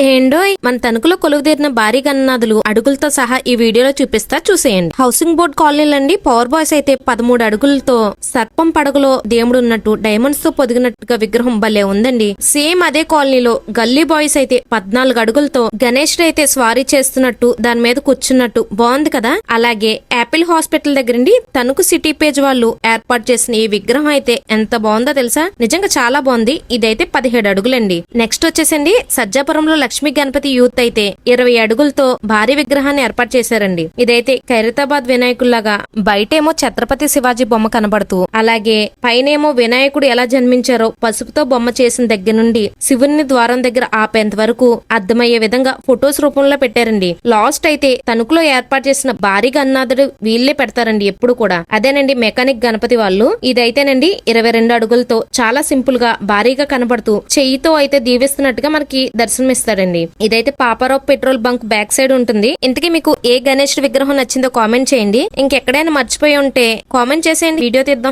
ఏండోయ్, మన తణుకులో కొలువుదీరిన భారీ గన్నాదులు అడుగులతో సహా ఈ వీడియోలో చూపిస్తా, చూసేయండి. హౌసింగ్ బోర్డ్ కాలనీలండి. పవర్ బాయ్స్ అయితే 13 అడుగులతో సర్పం పడగలో దేవుడు ఉన్నట్టు డైమండ్స్ తో పొదిగినట్టుగా విగ్రహం భలే ఉందండి. సేమ్ అదే కాలనీలో గల్లీ బాయ్స్ అయితే 14 అడుగులతో గణేష్ అయితే స్వారీ చేస్తున్నట్టు దాని మీద కూర్చున్నట్టు బాగుంది కదా. అలాగే యాపిల్ హాస్పిటల్ దగ్గరండి తణుకు సిటీ పేజ్ వాళ్ళు ఏర్పాటు చేసిన ఈ విగ్రహం అయితే ఎంత బాగుందో తెలుసా. నిజంగా చాలా బాగుంది. ఇదైతే 17 అడుగులండి. నెక్స్ట్ వచ్చేసండి సజ్జాపురంలో లక్ష్మీ గణపతి యూత్ అయితే 20 అడుగులతో భారీ విగ్రహాన్ని ఏర్పాటు చేశారండి. ఇదైతే ఖైరతాబాద్ వినాయకుల్లాగా బయటేమో ఛత్రపతి శివాజీ బొమ్మ కనబడుతూ, అలాగే పైనేమో వినాయకుడు ఎలా జన్మించారో పసుపుతో బొమ్మ చేసిన దగ్గర నుండి శివుని ద్వారం దగ్గర ఆపేంత వరకు అర్థమయ్యే విధంగా ఫొటోస్ రూపంలో పెట్టారండి. లాస్ట్ అయితే తణుకులో ఏర్పాటు చేసిన భారీ గన్నాథుడు వీళ్ళే పెడతారండి ఎప్పుడు కూడా. అదేనండి మెకానిక్ గణపతి వాళ్ళు. ఇదైతేనండి 22 అడుగులతో చాలా సింపుల్ గా భారీగా కనబడుతూ చెయ్యితో అయితే దీవిస్తున్నట్టుగా మనకి దర్శనమిస్తాడండి. ఇదైతే Paparao petrol bunk back side ఉంటుంది. ఇంతకీ మీకు ఏ గణేష్ విగ్రహం నచ్చిందో కామెంట్ చేయండి. ఇంకెక్కడైనా మర్చిపోయి ఉంటే కామెంట్ చేసేయండి, వీడియో తీద్దాం.